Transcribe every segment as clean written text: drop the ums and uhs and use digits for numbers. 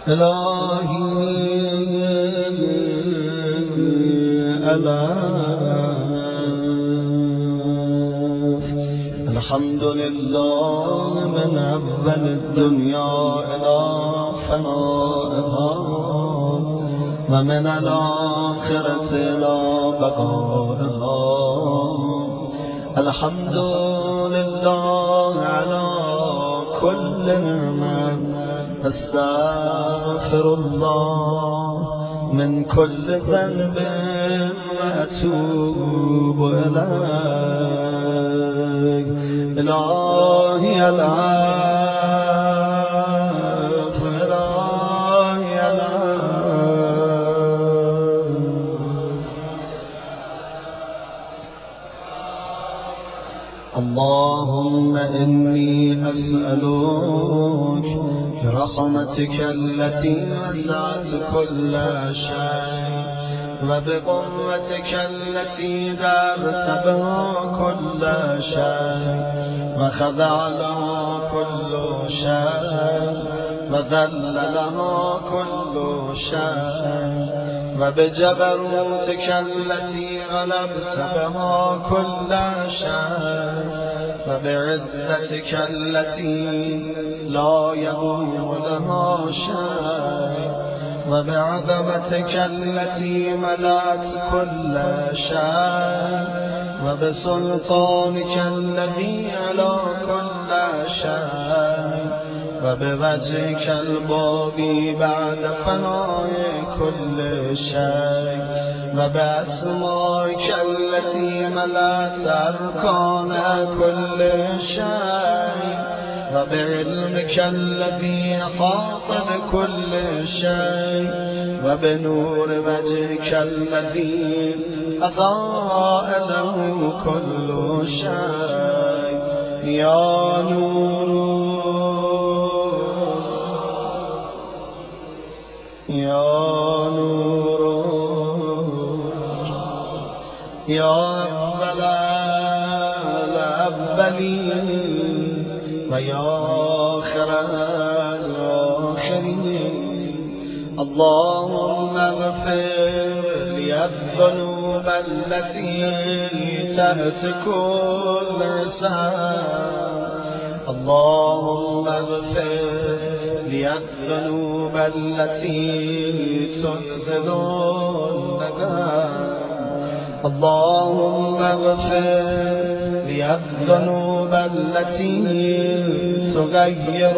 إلهي ألاف الحمد لله من أول الدنيا إلى فنائها ومن الآخرة إلى بقائها. الحمد لله على كل نعمة، أستغفر الله من كل ذنب وأتوب إليك. إلهي ألاف إلهي ألاف. اللهم إني أسألك برحمتك التي وسعت كل شيء وبقوتك التي دارت بها كل شيء وخضع لها كل شيء وذل لها كل شيء وبجبروتك التي غلبت بها كل شيء وبعزتك التي لا يقوم لها شيء وبعظمتك التي ملأت كل شيء وبسلطانك الذي على كل شيء وبوجهك الباقي بعد فناء كل شيء وبأسمائك التي ملأت أركان كل شيء وبعلمك الذي أحاط بكل شيء وبنور وجهك الذي أضاء له كل شيء. يا نور يا نور يا أول الأولين ويا آخر الآخرين. اللهم اغفر لي الذنوب التي تهتك اللسان. اللهم اغفر لي الذنوب التي تنزل النقام. اللهم اغفر لي الذنوب التي تغير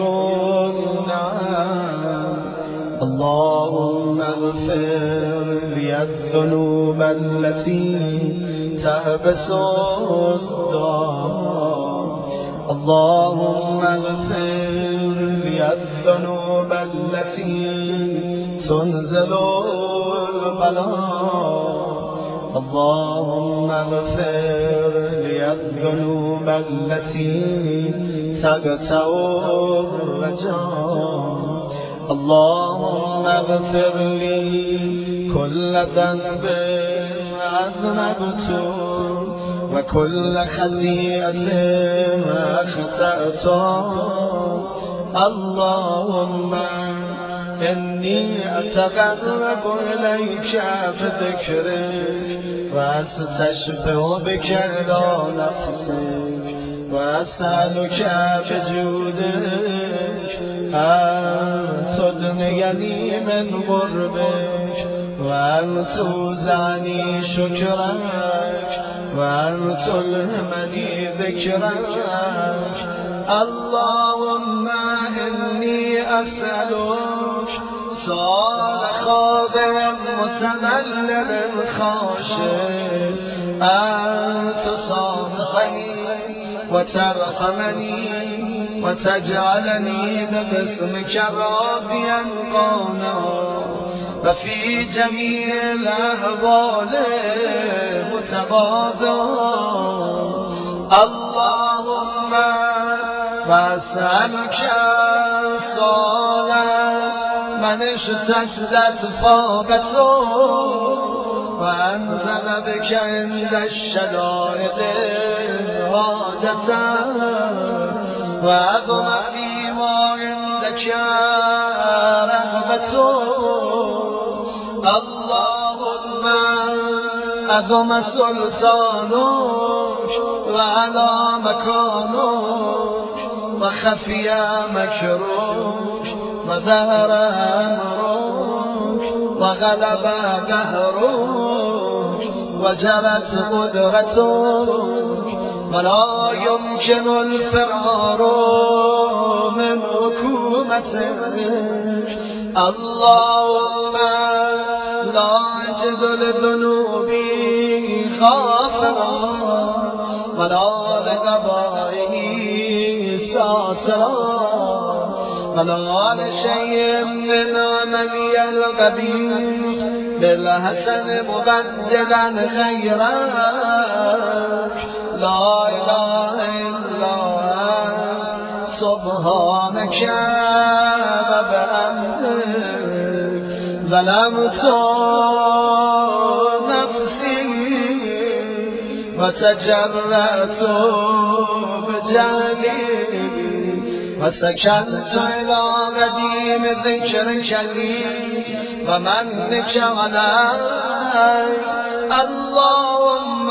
النعم. اللهم اغفر لي الذنوب التي تحبس الدار. اللهم اغفر لي الذنوب التي تنزل البلاء. اللهم اغفر لي الذنوب التي تقطع الرجاء. اللهم اغفر لي كل ذنب أذنبته وكل خطيئة أخطأته. اللهم إني أتقرب إليك بذكرك وأستشفع بك إلى نفسك وأسألك بجودك أن تدنيني من قربك وأن توزعني شكرك وأن تلهمني ذكرك. اللهم إني أسألك صال خاضع متذلل خاشع أن تصافحني وترحمني وتجعلني باسمك راضيا قانا وفي جميع الأحوال متواضعا. اللهم وأسألك صالح من اشتدت فاقته وأنزل بك عند الشدائد حاجته وأعظم فيما عندك رغبته اللهم أعظم سلطانك وعلى مكانك وخفي مكرك وظهر أمرك وغلب قهرك وجرت قدرتك ولا يمكن الفرار من حكومتك اللهم لا أجد لذنوبي غافرا ولا لقبائه ساترا ولا لشيء من عملي القبيح بالحسن مبدلا غيرك لا إله إلا أنت سبحانك وبحمدك ظلمت نفسي وتجرأت بجهلي وسكنت إلى قديم ذكرك لي ومنك علي اللهم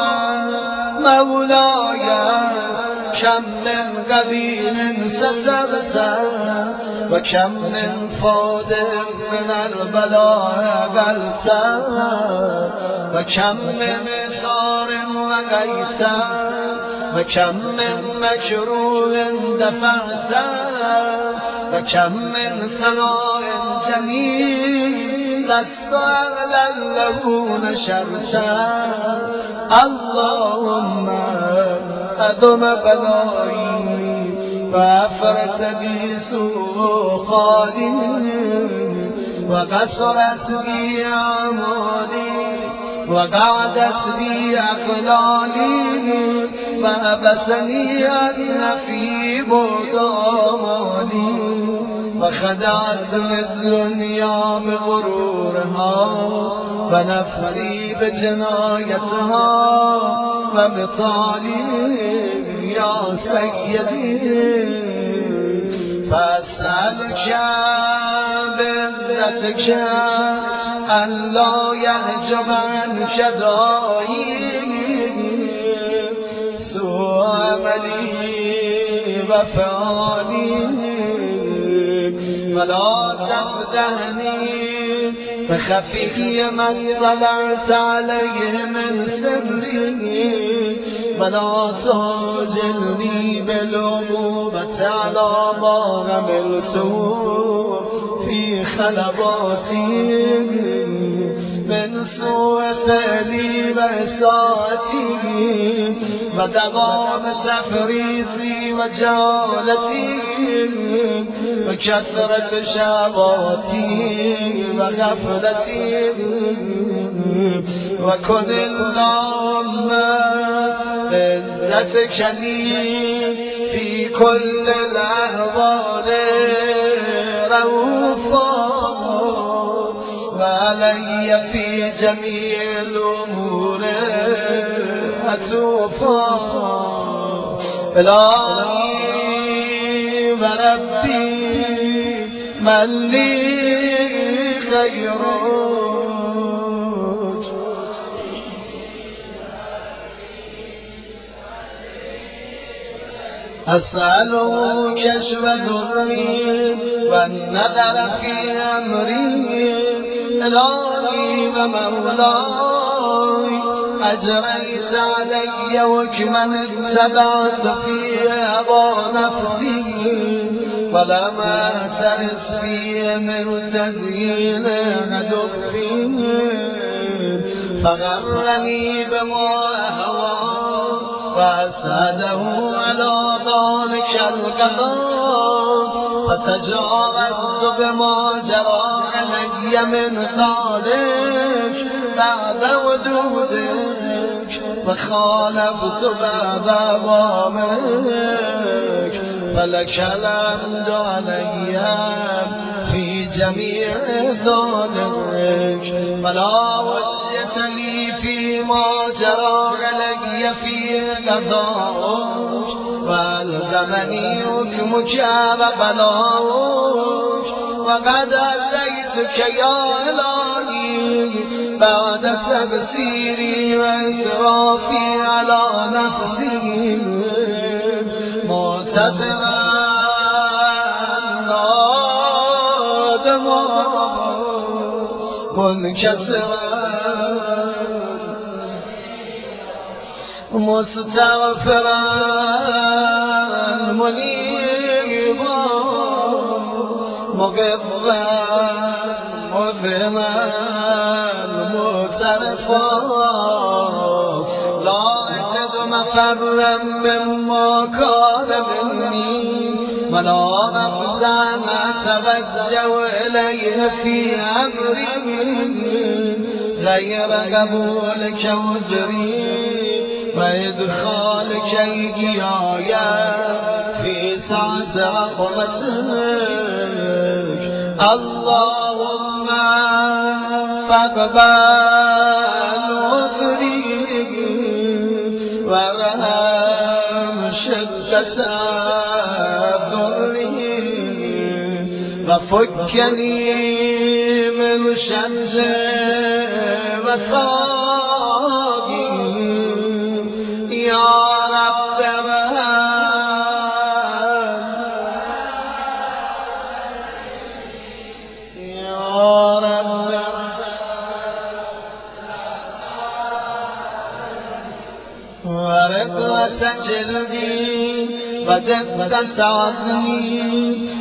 مولاي كم من قبيل سترته وكم من فود من البلاء قلته وكم من ثار وقيته وكم من مكروه دفعته وكم من ثناء جميل لست أعلى له نشرته اللهم أذم بلائي وأفرت بي سوء خالي وقصرت بي أعمالي وقعدت بي أقلالي وأبسني أذنفي بعد آمالي وخدعتني الدنيا بغرورها ونفسي بجنايتها وبطالي يا سيدي فأسألك بعزتك ألا يحجب عنك دائي سوء عملي وفعلي ولا تفدهني بخفي من طلعت عليه من سري ولا تجلني بالعقوبة على ما عملت في خلواتي من سوء فعلي وإساءتي ودوام تفريطي وجهالتي وكثرة شهواتي وغفلتي وكن اللهم بعزتك لي في كل الأحوال رؤوفا وعلي في جميع الأمور عطوفا إلهي وربي من لي غيرك أسأله كشف ذري والنظر في أمري إلهي ومولاي أجريت علي وكمن اتبعت في هوى نفسي ولم أعترس فيه من تزيين عدوي فغرني بما هوى وأسعده على ذلك القضاء فتجاوزت بما جرى علي من ذلك بعد وجودك وخالفت بعد أوامرك فلك الحمد علي في جميع ذلك ولا وجهة لي فيما جرى علي في قضاءك والزمني حكمك وبلاغك وقد أتيتك يا إلهي بعد تبصيري وإسرافي على نفسي معتذرا نادما منكسرا مستغفرا منيبا مقرا مذما مغترفا لا أجد مفرا مما كان مني ولا مفزعا أتوجه إليه في أمري غير قبولك وذري وإدخالك إياي في سعة رحمتك اللهم فاقبل عذري وارحم شدة ضري وفكني من شر وثاقي يا رب يا رب ورقة جلدي ودقة عظمي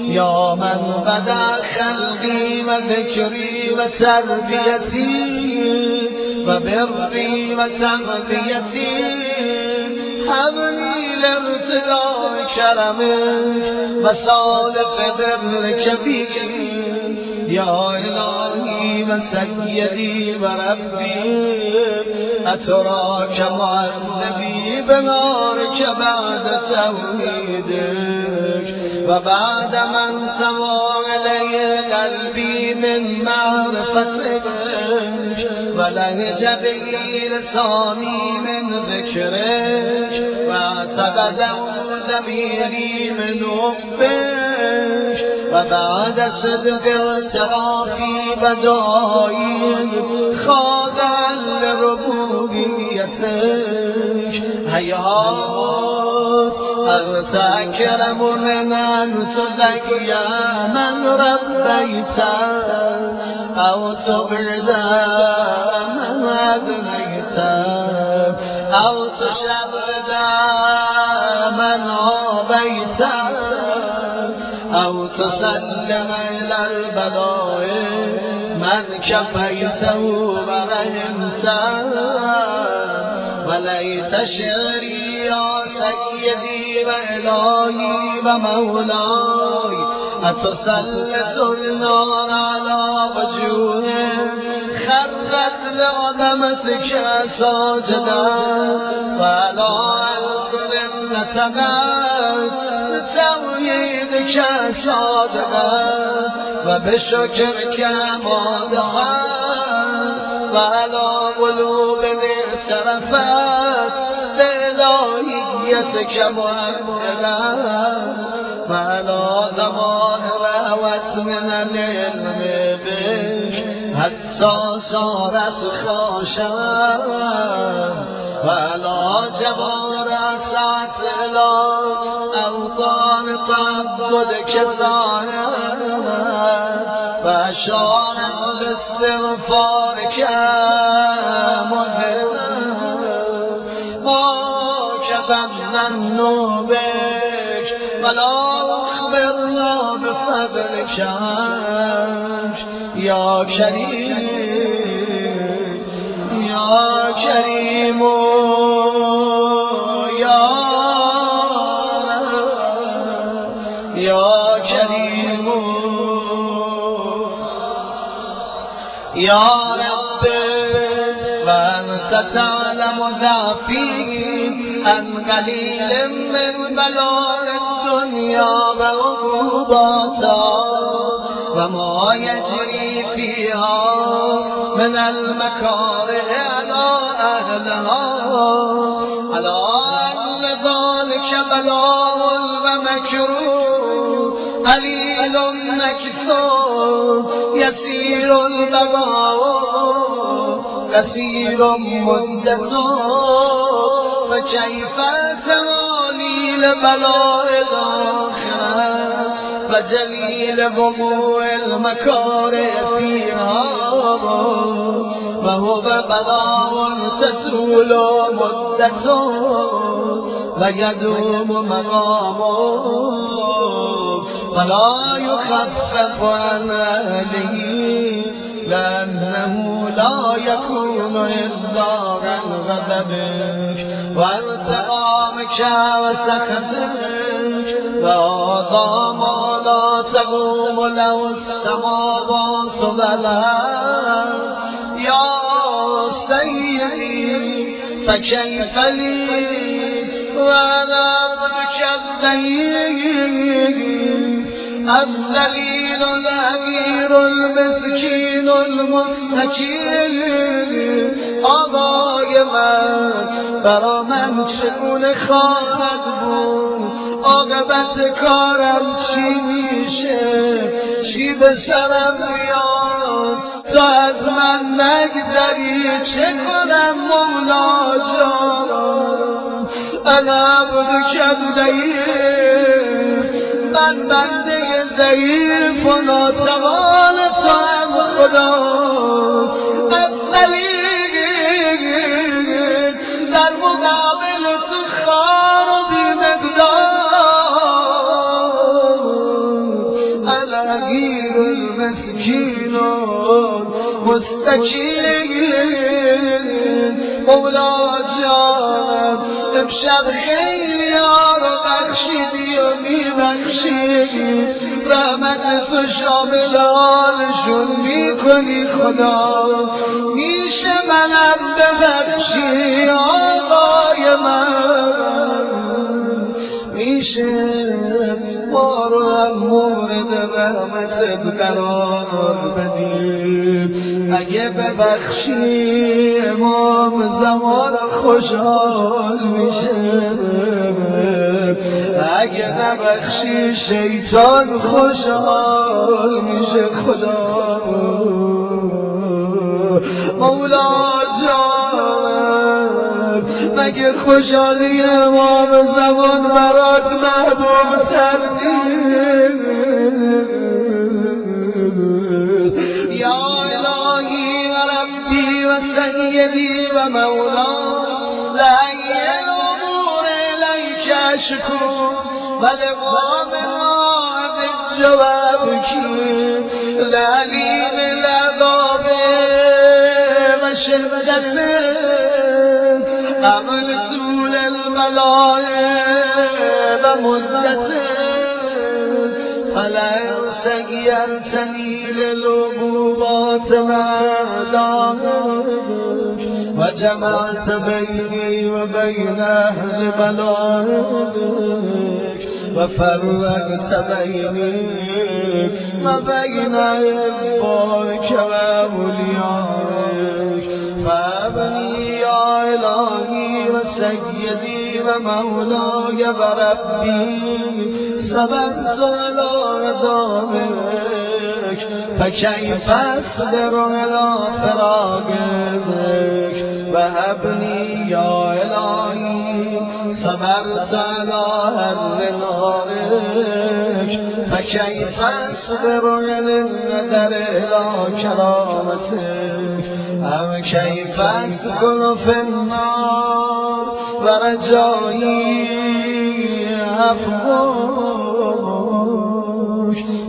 يا من بدا خلقي وذكري وتربيتي وبري وتغذيتي هب لي لارتداء كرمك وصالف برك بي يا إلهي وسيدي وربي أتراك معذبي بنارك بعد توحيدك وبعد من سوى علي قلبي من معرفتك ولهج به لساني من ذكرك واعتقد ضميري من حبك وبعد صدق اعترافي بدائي خاضعا لربوبيتك هيهات أنت أكرم من أن تذكي من ربيت أو تبرد من أدنيت أو تشرد من عابيت أو تسلم إلى البلاء من كفيته ورحمته وليت شعري يا سيدي وإلهي ومولاي أتسلط النار على وجوههم خرت لعظمتك ساجدا وعلى ألسن نتقت لتوحيدك صادقا وبشكرك مادحا وعلى قلوب اعترفت بإلهيتك مؤمنا وعلى ضمائر هوت من العلم بك حتى صارت خاشعة وعلى جبار سعت إلى أوطان تعبدك طاهرة وأشارت باستغفارك مذهبا وكفى الظن بك ولا أخبرنا بفضلك يا كريم يا كريم يا كريم يا رب وأنت تعلم ضعفي عن قلیل من بلاء الدنیا و عقوباتها و ما یجری فیها من المکاره علی اهلها علی ان ذلک بلاء و مکروه قلیل مکثور یسیر البلاء قصیر مدت فکیف توالی لبلاء الاخره و جلیل وقوع المکاره فیها و هو بلاء تطول مدت و یدوم مقامه ولا يخفف عن اهله لأنه لا يكون إلا عن غضبك وانتقامك وسخطك وهذا ما لا تقوم له السماوات والأرض يا سيدي فكيف لي وأنا عبدك الذليل الأمير المسكين المستكين آقای من برا من چگونه خواهد بود عاقبت کارم چی میشه چی به سرم بیاد تا از من نگذری چه کنم مولا جان انا عبدک الضعیف من بنده ضعیف و ناتوان تو هم خدا الذلیل در مقابل تو خار و بی مقدار الحقیر المسکین مستکین مولا جانم امشب خیلی ها رو بخشیدی و میبخشیدی رحمت تو شامل حالشون میکنی خدا میشه منم ببخشی آقای من میشه ما رو هم مورد رحمتت قرار بدیم اگه ببخشی امام زمان خوشحال میشه اگه نبخشی شیطان خوشحال میشه خدا مولا جان مگه خوشحالی امام زمان برات محبوب تردید یا الهی و ربی و سیدی و مولا لعی الامور الیک اشکو و لقابلات الجواب کی لعلیم العذاب و شدت قبل طول البلاء و مدت فلئن سيرتني للعقوبات وأعدائك وجمعت بيني وبين أهل بلائك وفرقت بيني وبين أحبائك وأوليائك فابني يا إلهي وسيدي ومولاي وربي صبرت على رضاك فكيف أصبر على فراقك وهبني يا إلهي صبرت على هر نارك فكيف أصبر على النذر إلى كرامتك أم كيف أسكن في النار ورجائي عفوك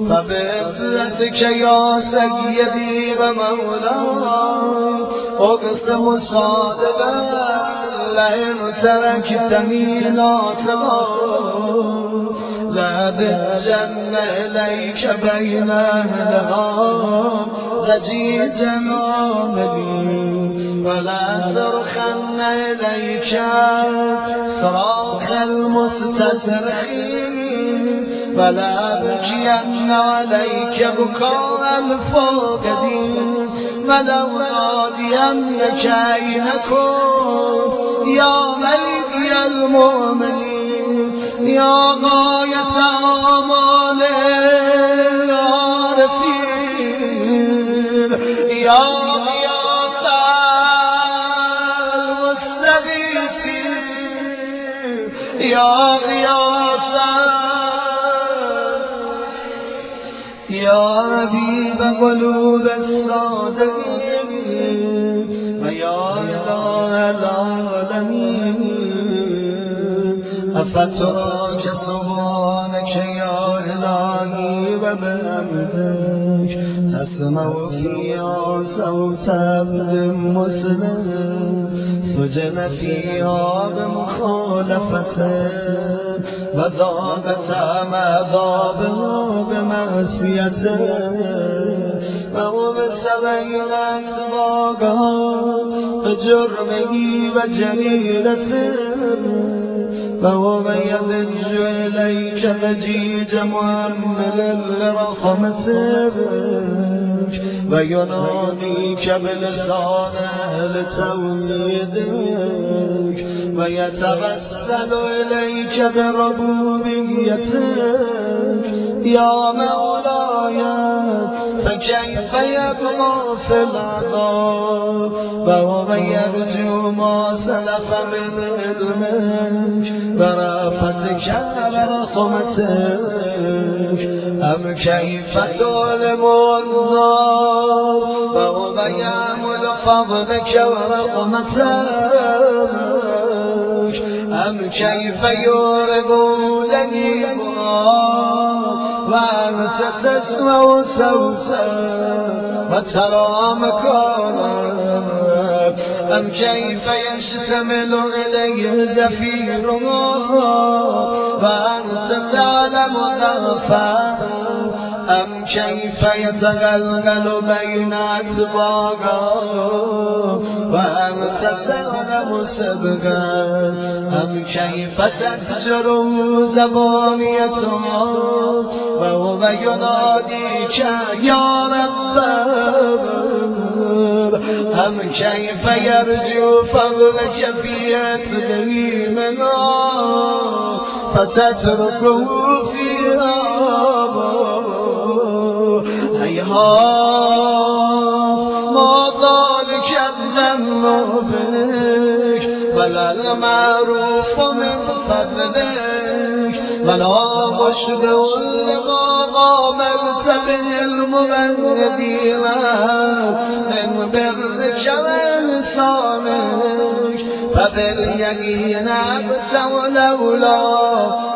فبعزتك يا سيدي ومولاي أقسم صادقا لئن تركتني لا تبار لا ليدجن إليك بين أهلها ضجيجا عاملين ولا صرخن إليك صراخ المستصرخين ولا بكين عليك بكاء الفاقدين ولو نادينك أين كنت يا ملك المؤمنين يا غاية آمال العارفين يا غياث المستغيثين يا غياث يا حبيب قلوب الصادقين ويا إله العالمين أفتراك سبحانك يا إلهي وبحمدك تسمع فيها صوت عبد مسلم سجن فيها بمخالفته وذاقت عذابها بمعصيته وهو بسبيل أسباقها بجرمه وجريرته فهو من يضج إليك ضجيج مؤمل لرحمتك ويناديك بلسانه لتوحيدك ويتوسل إليك بربوبيتك يا مولاي فكيف يبقى في العذاب وهو من يرجو ما سلف من علمك ورأفتك ورحمتك أم كيف تظلم النار وهو من يعمل فضلك ورحمتك أم كيف يورد لهيبا وأنت تسمع صوتا وترى مكانا أم كيف يشتمل إليه زفيرها وأنت تعلم ضعفا أم كيف يتغلغل بين أتباعها وأنت تعلم صدقا أم كيف تزجر زبانيتها وهو يناديك يا رب أم كيف يرجو فضلك في عتبه منها فتتركه فيها هيهات ما ذلك الذنب بك ولا المعروف من فضلك ولا مشبه لما عاملت به المبدين من برك وإحسانك فباليقين أبت ولولا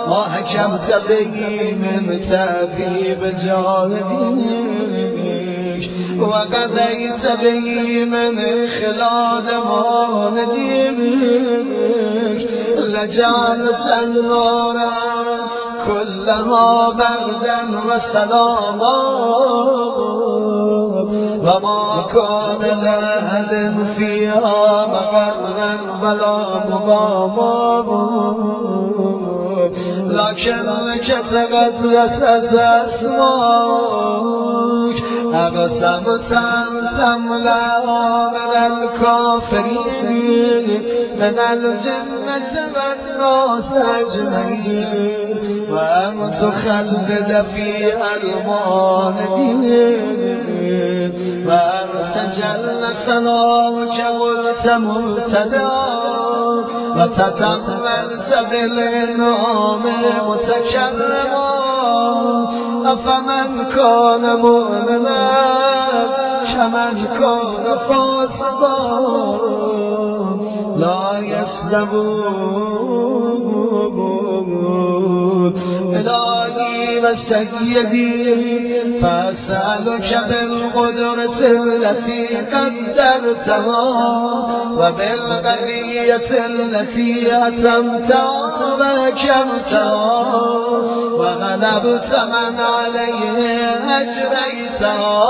ما حكمت به من تأثيب جاهديك وقضيت به من إخلاد ما نديمك لجعلت النار كلها بردا وسلاما وما كان لأحد فيها مقرا ولا مقاما لكنك تقدست أسماك أقسمت أن تملأ من الكافرين من الجنة والناس أجمعين وأن تخلد فيها المعاندين وأن تجل ثناؤك قلت مبتدا وتكملت بالإنعام متكرما أفمن كان مؤمنا كمن كان فاسقا لا يستوون إلهي وسيدي فأسألك بالقدرة التي قدرتها وبالقضية التي أتمتها وأكرمتها وغلبت من عليه أجريتها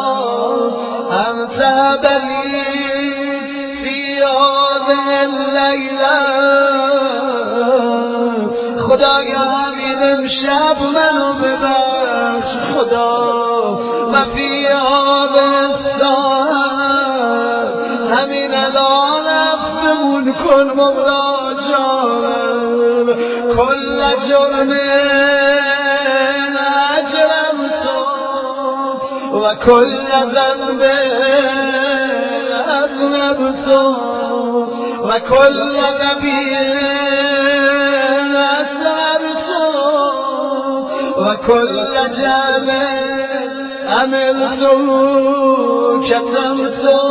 أن تهبني في هذه الليلة خدایا همین امشب منو ببخش خدا و فی هذه الساعة همین الان عفومون کن مولا جانم کل جرم اجرمته و کل ذنب اذنبته و کل ذنب وكل جهل عملته كتمته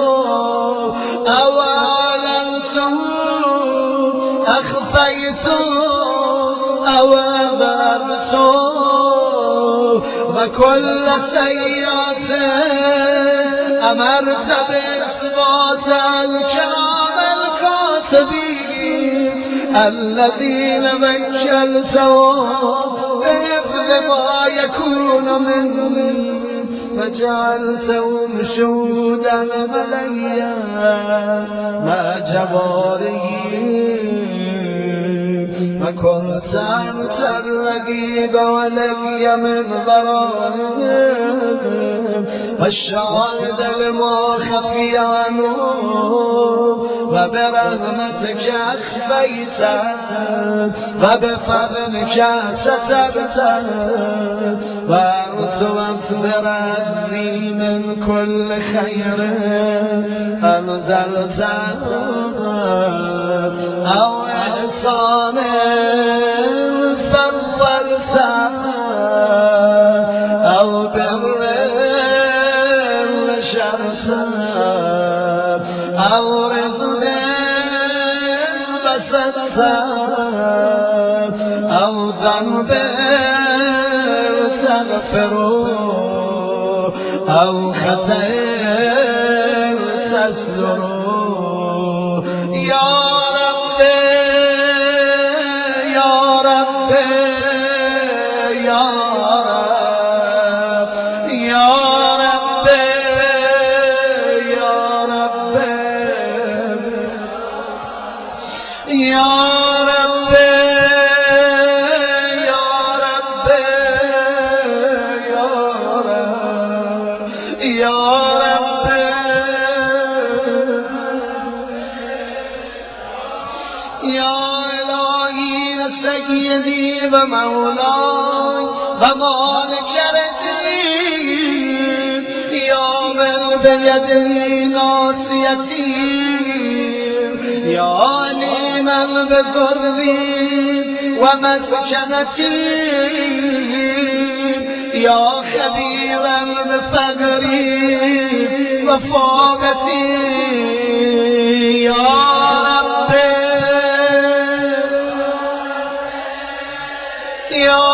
أو أعلنته أخفيته أو أظهرته وكل سيئة أمرت بإثبات الكرام الكاتبين الذين وكلتهم بحفظ ما يكون مني وجعلتهم شهودا علي مع جوارحي وكنت أنت الرقيب علي من ورائهم والشاهد لما خفي عنهم وبرحمتك أخفيته وبفضلك سترته وأن توفر عني من كل خير أنزلته أو إحسان فضلته أو بر نشرته أو رزق بسطته أو ذنب تغفره أو خطأ تستره يا ربي يا ربي يا رب يا ربي يا ربي يا ربي يا ربي يا رب يا ربي يا إلهي وسيدي ومولاي ومالك رجلي يا من بيده ناصيتي يا عليما بضري ومسكنتي يا خبيرا بفقري وفاقتي يا ربي يا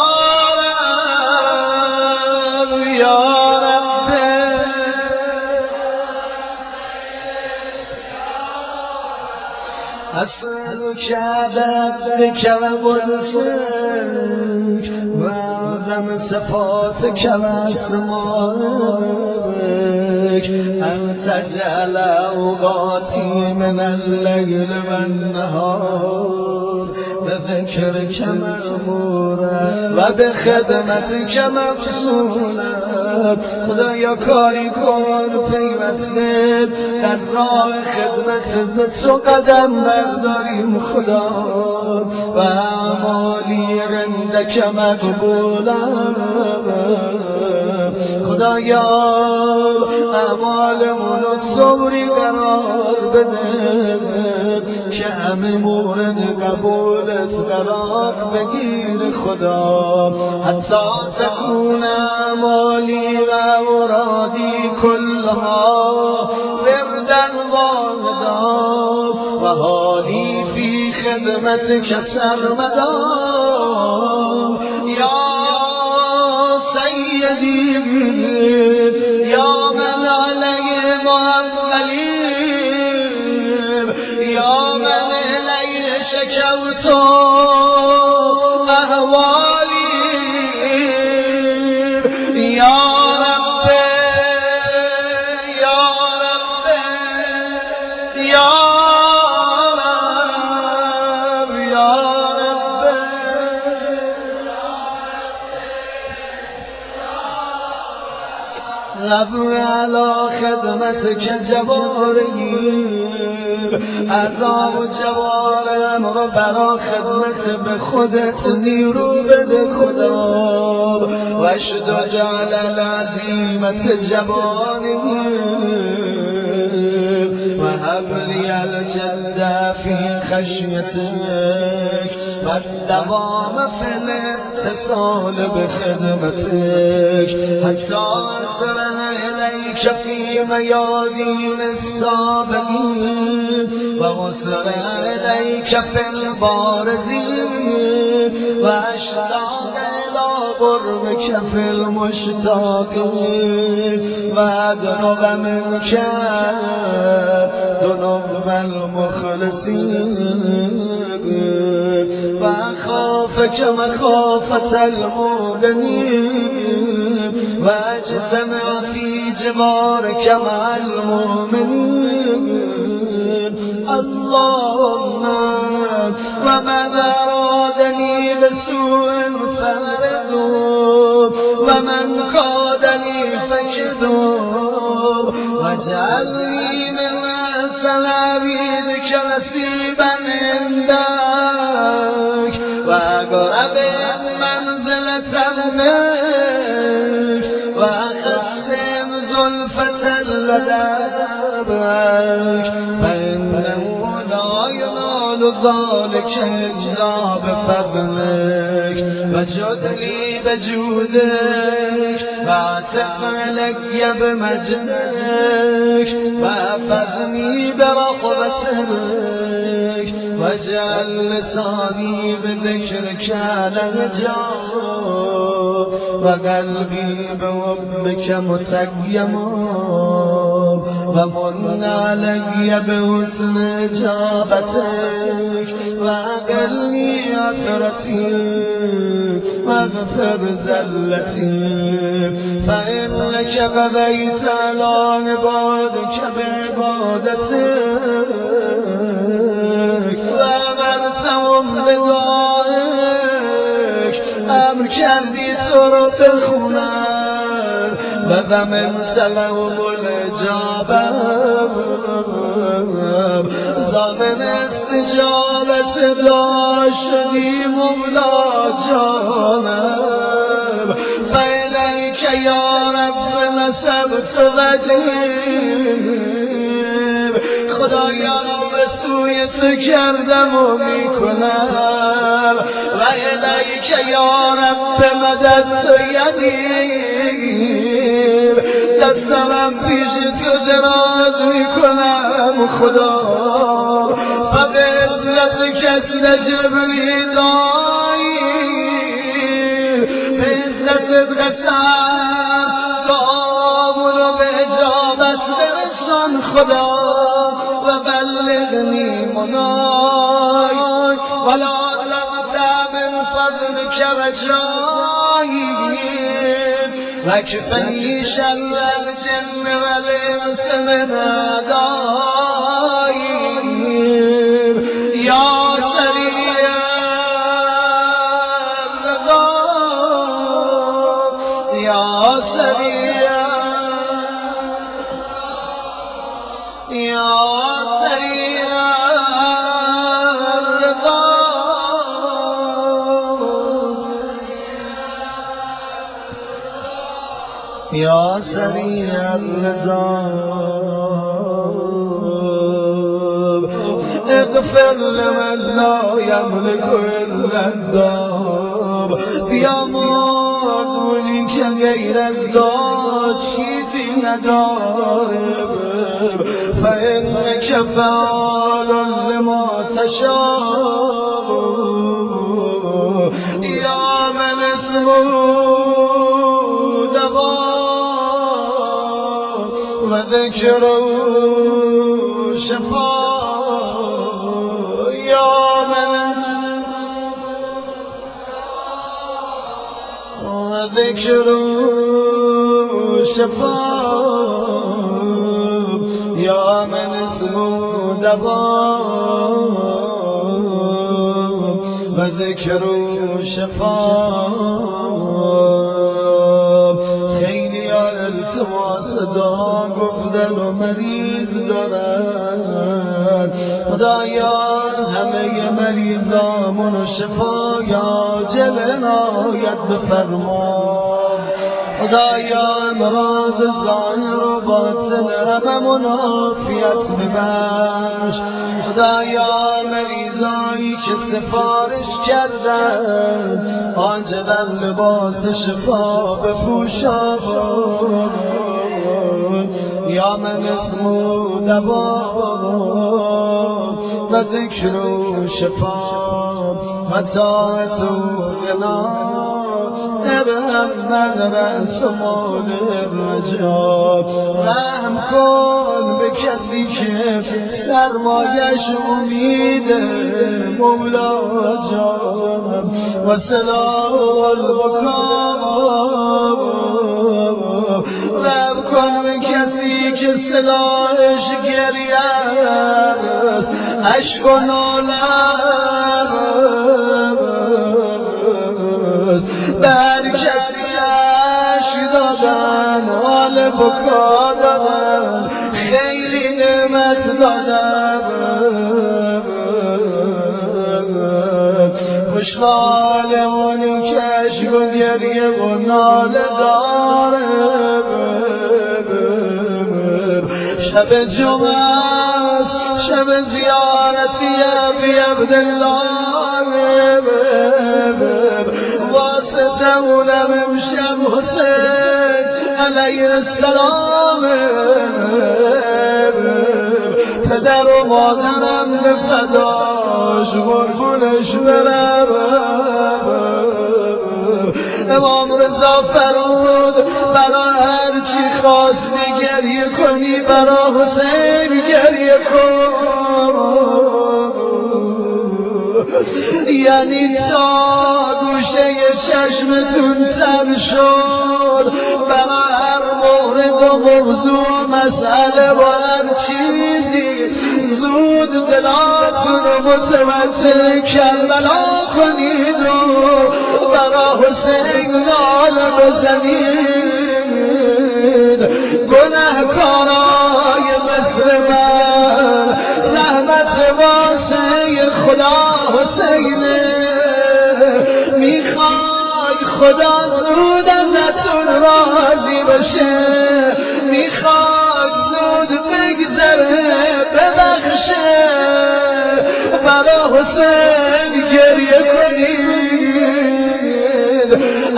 رب يا ربي أسألك عبدك وقدسك وأعظم صفاتك وأسمائك أن تجعل أوقاتي من الليل والنهار بذكرك مأمورا وبخدمتك مبسولا خدایا کاری کن پیوسته در راه خدمت به تو قدم برداریم خدا و اعمالی رندک مقبولا خدایا اعمالمون رو طوری قرار بده که همه مورد قبولت قرار بگیر خدا حتی تکون اعمالی و مرادی کلها وردن واحدا و حالی فی خدمتک سرمدا یا شديد يا من عليهم غليب يا من إليه شكوت أهوالي يا ربي يا ربي يا رب يا ربي غفر على خدمتك جبارگیر عذاب و جوارم رو برا خدمت به خودت نیرو بده خدا و اشدد علی العزیمت جبارگیر و هب لی الجد فی خشیتک و الدوام فی الاتصال بخدمتك حتی أسرع إليك في ميادين السابقين وأسرع إليك في البارزين وأشتاق إلى قربك في المشتاقين وأدنو منك دنو المخلصين وأخافك مخافة المؤمنين واجتمع في جوارك مع المؤمنين اللهم ومن أرادني بسوء فأرده ومن كادني فكذوب واجعلني من أحسن عبيدك نصيبا عندك وأقرب منزلة منك وأخسم زلفة لدابك فإنه لا ينال ذلك إلا بفضلك وجد لي بجودك واعتق علي بمجدك وأفذني برغبتك واجعل لساني بذكرك لهجا وقلبي بحبك متيما ومن علي بحسن إجابتك وأقلني عثرتي واغفر زلتي فإنك قضيت على عبادك بعبادتك وأمرتهم بدعائك امر کردی تو رو بخونن و ضمنت لهم الاجابه ضامن استجابت دعا شدی مولا جانم فإلیک یا رب نسبت وجهی خدایا رو به سوی تو کردم و میکنم و الیک یا رب مدد تو یدیم دستمم پیش تو دراز میکنم خدا و به عزت کس نجبلی دایی به عزتت قسم دعامونو به اجابت برسان خدا و بلغنی منای ولا تقطع من فضلك رجایی وكفني شر الجن والإنس من أعدائهم يا سريع الرضا يا سريع يا سريع الرضا يا سريع الرضا اغفر لمن لا يملك الا الدار بیامرزونی که غیر از داد چیزی نداره فإنك فعال لما تشاء یا من اسمه وذكر شفاء يا من وذكر شفاء يا من اسمه دواء وذكر شفاء خیلی التماس دعا گفتن و مریض دارن خدایا همه مریضامون و شفای عاجل عنایت بفرما خدایا امراض ظاهر و باطن هممون عافیت ببخش خدایا مریضایی که سفارش کردن عاجلا لباس شفا بپوشان یا من اسمو دوا و ذکر و شفا و طاعت و غنا ارحم من رأس مال الرجا رحم کن به کسی که سرمایش امیده مولا جان و سلام البکا رحم کن به کسی که سلاحش گریه است عشق و ناله بر کسی عشق دادن حال بکا دادن خیلی نعمت دادن خوشحال اونی که عشق و گریه و ناله داره شب جمعه است شب زیارتی ابی عبدالله واسطه اونم امشب حسین علیه السلام پدر و مادرم به فداش قربونش برم امام رضا فرمود برا هر چی خواستی گریه کنی برا حسین گریه کن یعنی تا گوشه چشمتون تر شد برا هر مورد و موضوع مسئله و هر چیزی زود دلاتون رو متوجه کربلا کنید و برا حسین ناله بزنید گناهکارای مثل من رحمت واسه خدا حسینه میخوای خدا زود ازتون راضی بشه میخوای زود بگذره ببخشه برا حسین گریه کنید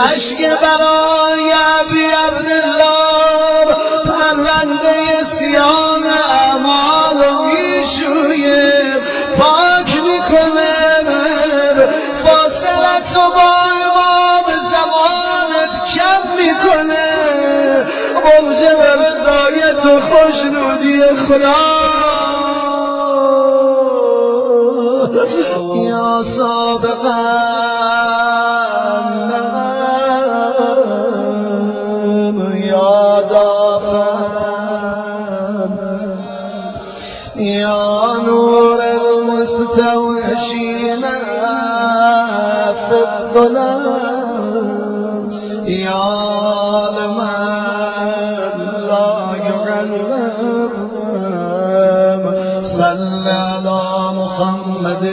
عشق برای ابی عبدالله پرونده سیان اعمال و میشویه پاک میکنه فاصلت و با امام زمانت کم میکنه موجب رضایت و خوشنودی خدا یا سابقم یا دافم یا نور المستوحشین في الظلام يا لمن لا يعلم صل على محمد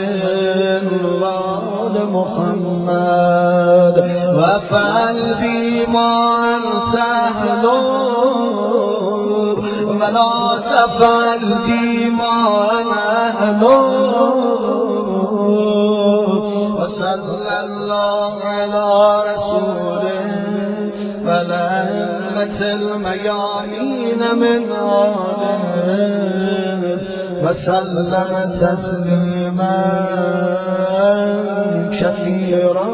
وآل محمد وافعل بما أنت أهله ولا تفعل بما أنا أهله وصلى الله على رسوله والأئمة الميامين من آله وسلم تسليما كثيرا